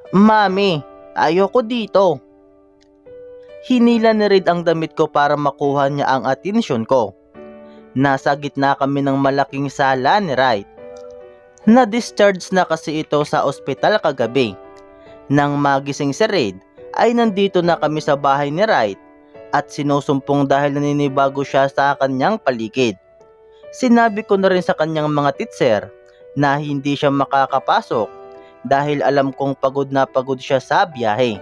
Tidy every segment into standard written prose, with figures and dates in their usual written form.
Mami, ayoko dito. Hinila ni Reid ang damit ko para makuha niya ang atensyon ko. Nasa gitna kami ng malaking sala ni Wright. Na-discharge na kasi ito sa ospital kagabi. Nang magising si Reid, ay nandito na kami sa bahay ni Wright at sinusumpong dahil naninibago siya sa kanyang paligid. Sinabi ko na rin sa kanyang mga teacher na hindi siya makakapasok dahil alam kong pagod na pagod siya sa biyahe.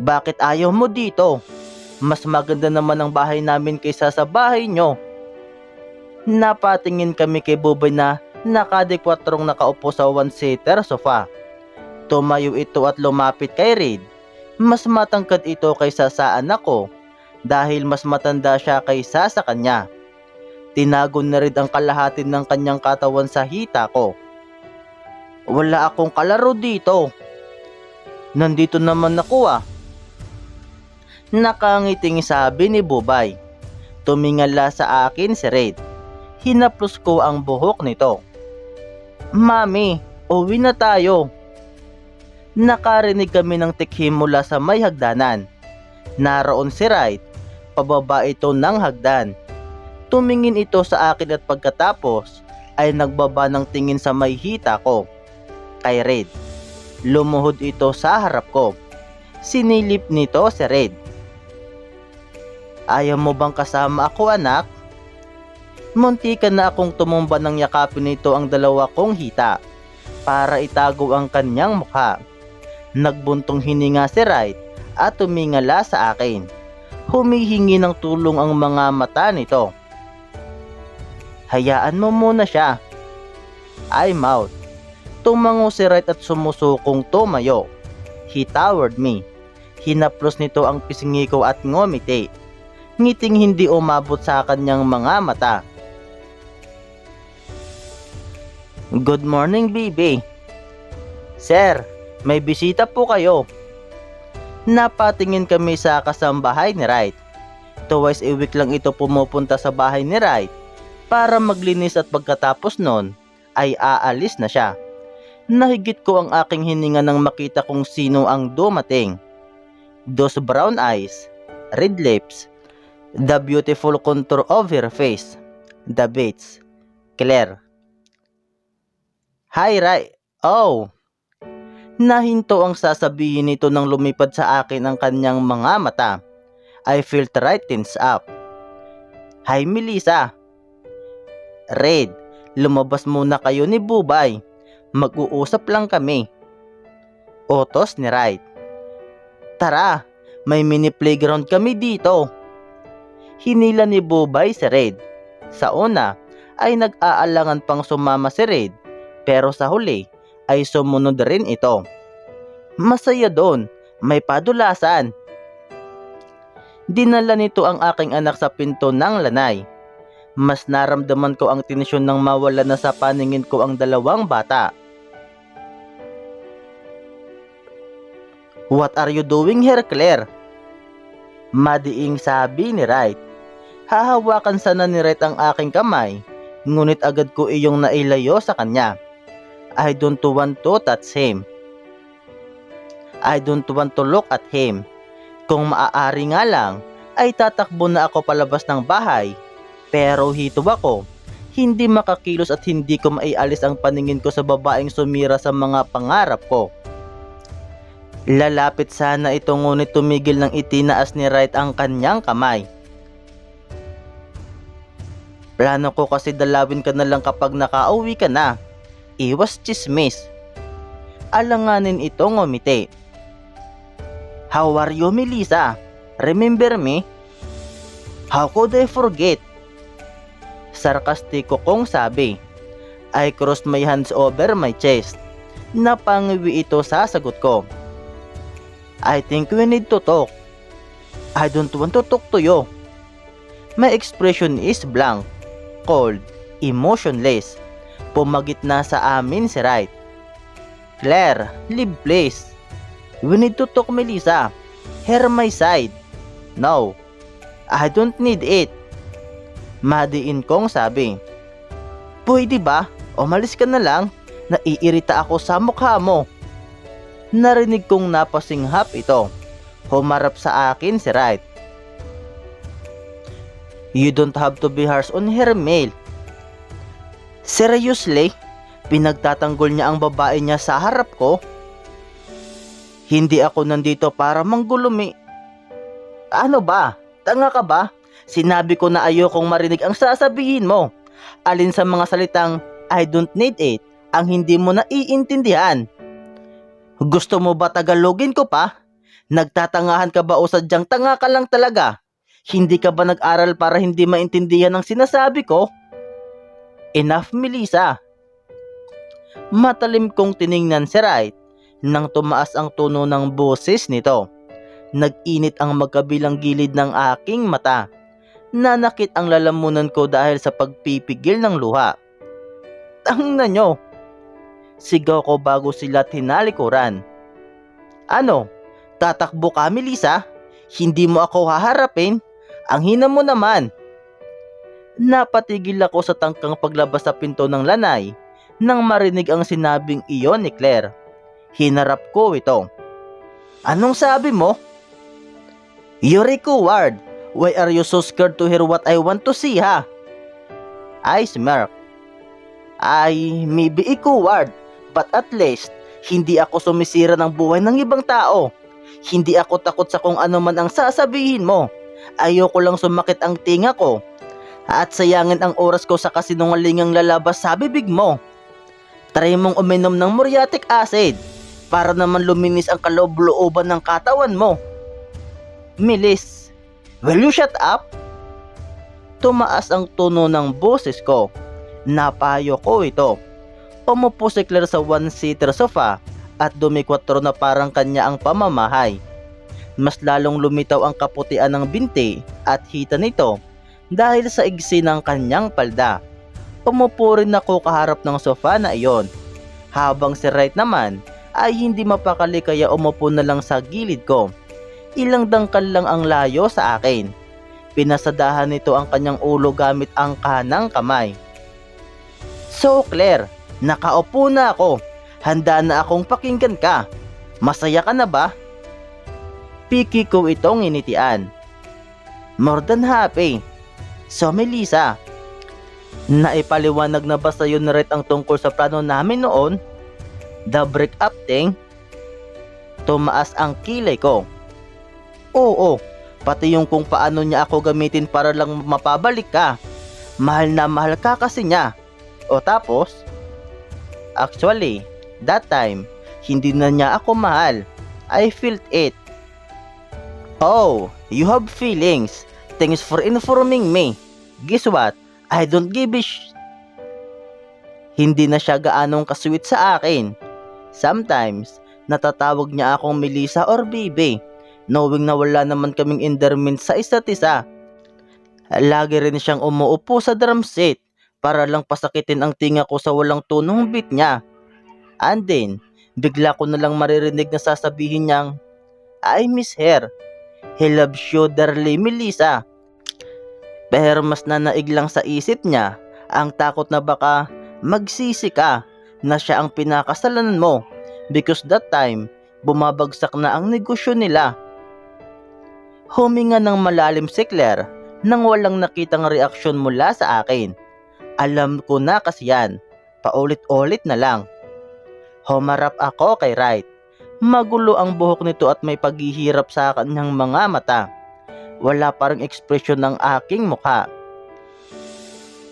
Bakit ayaw mo dito? Mas maganda naman ang bahay namin kaysa sa bahay nyo. Napatingin kami kay Bubay na nakadekwatrong nakaupo sa one-seater sofa. Tumayo ito at lumapit kay Reid. Mas matangkad ito kaysa sa anak ko dahil mas matanda siya kaysa sa kanya. Tinago na Reid ang kalahati ng kanyang katawan sa hita ko. Wala akong kalaro dito. Nandito naman ako ah. Nakangiting sabi ni Bubay. Tumingala sa akin si Reid. Hinaplos ko ang buhok nito. Mami, uwi na tayo. Nakarinig kami ng tikhim mula sa may hagdanan. Naroon si Wright. Pababa ito ng hagdan. Tumingin ito sa akin at pagkatapos ay nagbaba ng tingin sa may hita ko. Kay Reid. Lumuhod ito sa harap ko. Sinilip nito si Reid. Ayaw mo bang kasama ako, anak? Muntikan na akong tumumba ng yakapin nito ang dalawa kong hita para itago ang kanyang mukha. Nagbuntong hininga si Wright at tumingala sa akin. Humihingi ng tulong ang mga mata nito. Hayaan mo muna siya. I mouthed. Tumango si Wright at sumusukong tumayo. He towered me. Hinaplos nito ang pisngi ko at ngumiti. Ngiting hindi umabot sa kanyang mga mata. Good morning, baby. Sir, may bisita po kayo. Napatingin kami sa kasambahay ni Wright. Twice a week lang ito pumupunta sa bahay ni Wright para maglinis at pagkatapos nun ay aalis na siya. Nahigit ko ang aking hininga nang makita kung sino ang dumating. Those brown eyes, red lips, the beautiful contour of her face, the Bates, Claire. Hi, Wright. Oh. Nahinto ang sasabihin nito nang lumipad sa akin ang kanyang mga mata. I felt Wright tense up. Hi, Melissa. Reid, lumabas muna kayo ni Bubay. Mag-uusap lang kami. Utos ni Wright. Tara, may mini playground kami dito. Hinila ni Bubay si Reid. Sa una ay nag-aalangan pang sumama si Reid, pero sa huli ay sumunod rin ito. Masaya doon, may padulasan. Dinala nito ang aking anak sa pinto ng lanay. Mas naramdaman ko ang tensyon nang mawala na sa paningin ko ang dalawang bata. What are you doing here, Claire? Madiing sabi ni Wright. Hahawakan sana ni Wright ang aking kamay, ngunit agad ko iyong nailayo sa kanya. I don't want to touch him. I don't want to look at him. Kung maaari nga lang, ay tatakbo na ako palabas ng bahay. Pero hito ako, hindi makakilos at hindi ko maialis ang paningin ko sa babaeng sumira sa mga pangarap ko. Lalapit sana ito ngunit tumigil nang itinaas ni Wright ang kanyang kamay. Plano ko kasi dalawin ka na lang kapag nakauwi ka na. Iwas chismis. Alanganin ito ngumiti. How are you, Melissa? Remember me? How could I forget? Sarkastiko kong sabi. I crossed my hands over my chest. Napangiwi ito sa sagot ko. I think we need to talk. I don't want to talk to you. My expression is blank, cold, emotionless. Pumagitna sa amin si Wright. Claire, leave please. We need to talk, Melissa. Hear my side. No, I don't need it. Madiin kong sabi. Pwede ba? Umalis ka na lang. Naiirita ako sa mukha mo. Narinig kong napasinghap ito. Humarap sa akin si Wright. You don't have to be harsh on her, Mel. Seriously? Pinagtatanggol niya ang babae niya sa harap ko? Hindi ako nandito para manggulumi. Ano ba? Tanga ka ba? Sinabi ko na ayokong marinig ang sasabihin mo. Alin sa mga salitang I don't need it ang hindi mo naiintindihan? Gusto mo ba Tagalogin ko pa? Nagtatangahan ka ba o sadyang tanga ka lang talaga? Hindi ka ba nag-aral para hindi maintindihan ang sinasabi ko? Enough, Melissa. Matalim kong tiningnan si Wright nang tumaas ang tono ng boses nito. Nag-init ang magkabilang gilid ng aking mata. Nanakit ang lalamunan ko dahil sa pagpipigil ng luha. Tangina nyo! Sigaw ko bago sila tinalikuran. Ano? Tatakbo ka, Melissa? Hindi mo ako haharapin? Ang hina mo naman! Napatigil ako sa tangkang paglabas sa pinto ng lanay nang marinig ang sinabing iyon ni Claire. Hinarap ko ito. Anong sabi mo? Yuriko Ward, why are you so scared to hear what I want to see, ha? I smirked. I may be a coward, but at least, hindi ako sumisira ng buhay ng ibang tao. Hindi ako takot sa kung ano man ang sasabihin mo. Ayoko lang sumakit ang tinga ko at sayangin ang oras ko sa kasinungalingang lalabas sa bibig mo. Try mong uminom ng muriatic acid para naman luminis ang kaloob-looban ng katawan mo. Melis, will you shut up? Tumaas ang tono ng boses ko. Napayo ko ito. Umupo si Claire sa one-seater sofa at dumikwatro na parang kanya ang pamamahay. Mas lalong lumitaw ang kaputian ng binti at hita nito dahil sa igsi ng kanyang palda. Umupo rin ako kaharap ng sofa na iyon. Habang si Wright naman ay hindi mapakali kaya umupo na lang sa gilid ko. Ilang dangkal lang ang layo sa akin. Pinasadahan nito ang kanyang ulo gamit ang kanang kamay. So Claire, nakaupo na ako. Handa na akong pakinggan ka. Masaya ka na ba? Piki ko itong initian. More than happy. So Melissa, naipaliwanag na ba sa'yo na rin ang tungkol sa plano namin noon? The break-up thing? Tumaas ang kilay ko. Oo, pati yung kung paano niya ako gamitin para lang mapabalik ka. Mahal na mahal ka kasi niya. O tapos? Actually, that time, hindi na niya ako mahal. I felt it. Oh, you have feelings. Thanks for informing me. Guess what? I don't give a Hindi na siya gaanong kasweet sa akin. Sometimes, natatawag niya akong Melissa or Baby, knowing na wala naman kaming endearment sa isa't isa. Lagi rin siyang umuupo sa drum set para lang pasakitin ang tinga ko sa walang tunong beat niya. And then, bigla ko na lang maririnig na sasabihin niyang, I miss her. He loves you dearly, Melissa. Pero mas nanaig lang sa isip niya ang takot na baka magsisi ka na siya ang pinakasalanan mo because that time, bumabagsak na ang negosyo nila. Huminga ng malalim si Claire nang walang nakitang reaksyon mula sa akin. Alam ko na kasi yan. Paulit-ulit na lang. Humarap ako kay Wright. Magulo ang buhok nito at may paghihirap sa kanyang mga mata. Wala parang ekspresyon ng aking mukha.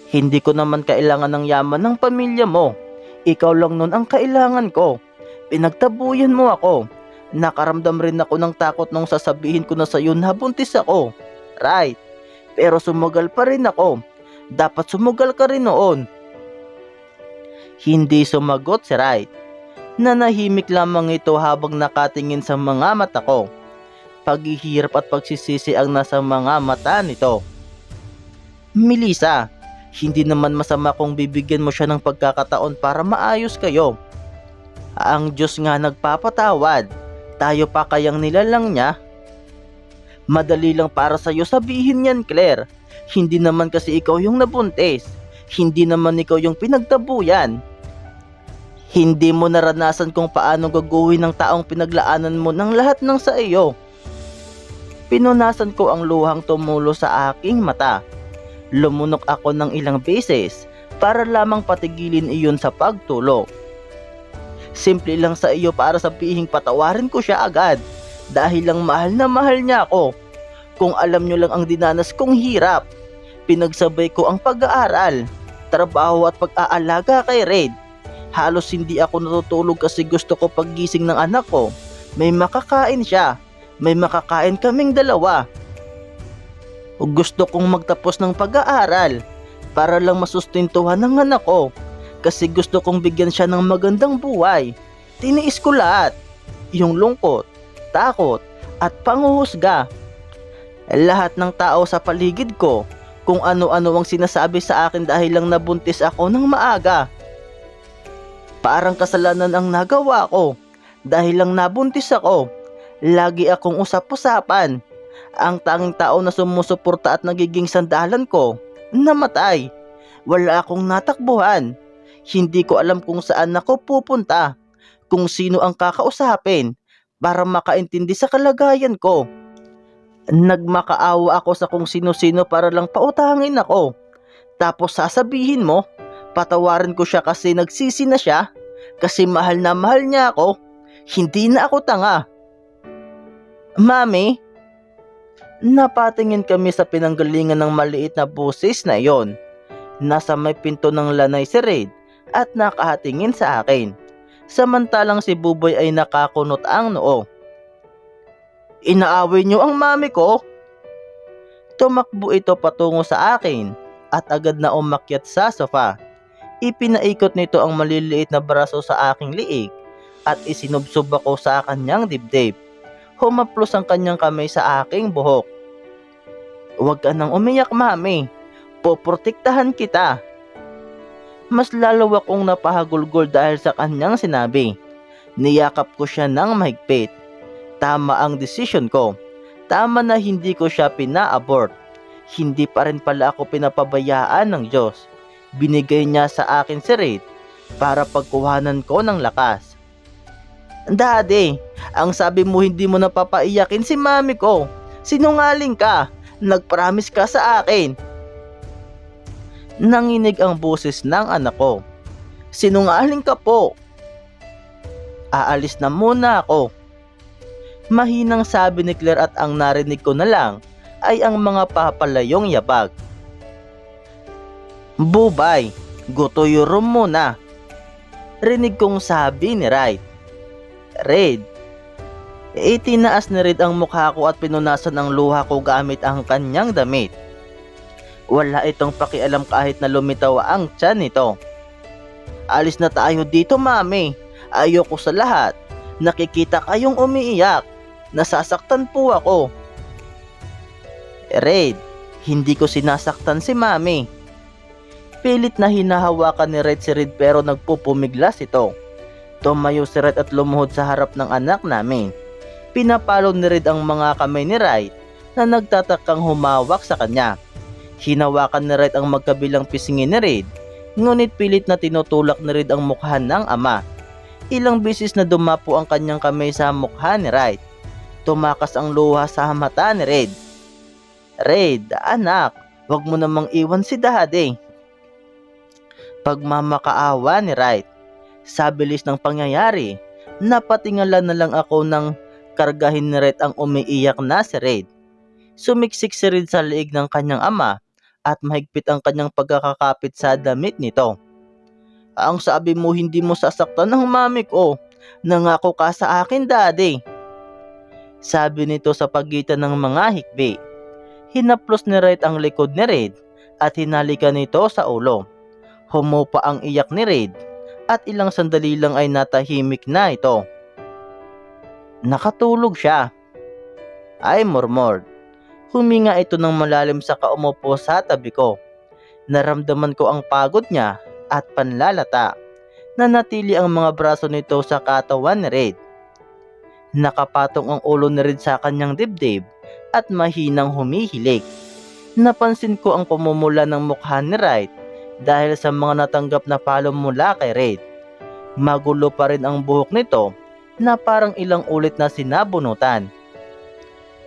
Hindi ko naman kailangan ng yaman ng pamilya mo. Ikaw lang nun ang kailangan ko. Pinagtabuyan mo ako. Nakaramdam rin ako ng takot nung sasabihin ko na sa'yo na buntis ako. Right. Pero sumugal pa rin ako. Dapat sumugal ka rin noon. Hindi sumagot si Wright. Nanahimik lamang ito habang nakatingin sa mga mata ko. Paghihirap at pagsisisi ang nasa mga mata nito. Melissa, hindi naman masama kung bibigyan mo siya ng pagkakataon para maayos kayo. Ang Diyos nga nagpapatawad. Tayo pa kayang nilalang niya? Madali lang para sa'yo sabihin yan, Claire. Hindi naman kasi ikaw yung nabuntis. Hindi naman ikaw yung pinagtabuyan. Hindi mo naranasan kung paano gagawin ng taong pinaglaanan mo ng lahat ng sa iyo. Pinunasan ko ang luhang tumulo sa aking mata. Lumunok ako ng ilang beses para lamang patigilin iyon sa pagtulo. Simple lang sa iyo para sabihin patawarin ko siya agad dahil lang mahal na mahal niya ako. Kung alam niyo lang ang dinanas kong hirap, pinagsabay ko ang pag-aaral, trabaho at pag-aalaga kay Red. Halos hindi ako natutulog kasi gusto ko paggising ng anak ko, may makakain siya, may makakain kaming dalawa. Gusto kong magtapos ng pag-aaral para lang masustentuhan ng anak ko kasi gusto kong bigyan siya ng magandang buhay. Tiniis ko lahat, yung lungkot, takot at panghuhusga. Lahat ng tao sa paligid ko kung ano-ano ang sinasabi sa akin dahil lang nabuntis ako ng maaga. Parang kasalanan ang nagawa ko dahil lang nabuntis ako. Lagi akong usap-usapan. Ang tanging tao na sumusuporta at nagiging sandalan ko, namatay. Wala akong natakbuhan. Hindi ko alam kung saan ako pupunta, kung sino ang kakausapin para makaintindi sa kalagayan ko. Nagmakaawa ako sa kung sino-sino para lang pautangin ako. Tapos sasabihin mo, patawarin ko siya kasi nagsisi na siya, kasi mahal na mahal niya ako. Hindi na ako tanga. Mami, napatingin kami sa pinanggalingan ng maliit na busis na iyon. Nasa may pinto ng lanay si Red at nakahatingin sa akin. Samantalang si Buboy ay nakakunot ang noo. Inaaway niyo ang mami ko? Tumakbo ito patungo sa akin at agad na umakyat sa sofa. Ipinaikot nito ang maliliit na braso sa aking liig at isinubsob ako sa kanyang dibdib. Humaplos ang kanyang kamay sa aking buhok. Huwag ka nang umiyak, mami. Poprotektahan kita. Mas lalo akong napahagulgol dahil sa kanyang sinabi. Niyakap ko siya ng mahigpit. Tama ang desisyon ko. Tama na hindi ko siya pina-abort. Hindi pa rin pala ako pinapabayaan ng Diyos. Binigay niya sa akin si Red para pagkuhanan ko ng lakas. Daddy, ang sabi mo hindi mo napapaiyakin si mami ko. Sinungaling ka. Nagpromise ka sa akin. Nanginig ang boses ng anak ko. Sinungaling ka po. Aalis na muna ako. Mahinang sabi ni Claire at ang narinig ko na lang ay ang mga papalayong yabag. Bubay, go to your room muna. Rinig kong sabi ni Red. Red. Itinaas ni Red ang mukha ko at pinunasan ang luha ko gamit ang kanyang damit. Wala itong pakialam kahit na lumitaw ang tiyan nito. Alis na tayo dito, mami. Ayoko sa lahat. Nakikita kayong umiiyak. Nasasaktan po ako. Red, hindi ko sinasaktan si mami. Pilit na hinahawakan ni Red si Red pero nagpupumiglas ito. Tumayo si Red at lumuhod sa harap ng anak namin. Pinapalo ni Red ang mga kamay ni Red na nagtatakang humawak sa kanya. Hinawakan ni Red ang magkabilang pisngi ni Red, ngunit pilit na tinutulak ni Red ang mukha ng ama. Ilang beses na dumapo ang kanyang kamay sa mukha ni Red. Tumakas ang luha sa mata ni Red. Red, anak, wag mo namang iwan si Daddy. Pagmamakaawa ni Red. Sa bilis ng pangyayari, napatingala na lang ako nang kargahin ni Red ang umiiyak na si Red. Sumiksik si Red sa liig ng kanyang ama at mahigpit ang kanyang pagkakakapit sa damit nito. Ang sabi mo hindi mo sasaktan ng mami ko. Nangako ka sa akin, Daddy. Sabi nito sa pagitan ng mga hikbi. Hinaplos ni Red ang likod ni Red at hinalikan nito sa ulo. Humupa ang iyak ni Red at ilang sandali lang ay natahimik na ito. Nakatulog siya. Ay murmured. Huminga ito ng malalim sa kaumupo sa tabi ko. Naramdaman ko ang pagod niya at panlalata. Nanatili ang mga braso nito sa katawan ni Red. Nakapatong ang ulo ni Red sa kanyang dibdib at mahinang humihilik. Napansin ko ang pumumula ng mukha ni Red dahil sa mga natanggap na palo mula kay Red. Magulo pa rin ang buhok nito na parang ilang ulit na sinabunutan.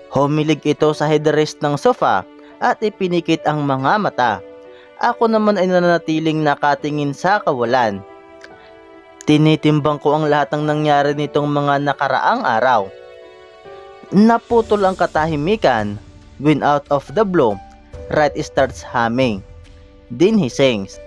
Humilig ito sa headrest ng sofa at ipinikit ang mga mata. Ako naman ay nananatiling nakatingin sa kawalan. Tinitimbang ko ang lahat ng nangyari nitong mga nakaraang araw. Naputol ang katahimikan when out of the blue, Wright starts humming. Then he sings.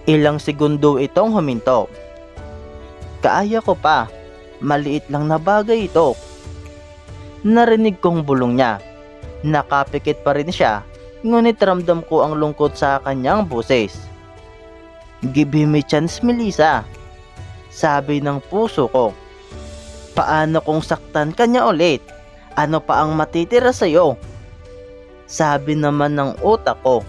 Ilang segundo itong huminto. Kaaya ko pa, maliit lang na bagay ito. Narinig kong bulong niya. Nakapikit pa rin siya, ngunit ramdam ko ang lungkot sa kanyang boses. Give him a chance, Melissa, sabi ng puso ko. Paano kung saktan kanya ulit? Ano pa ang matitira sa'yo? Sabi naman ng utak ko.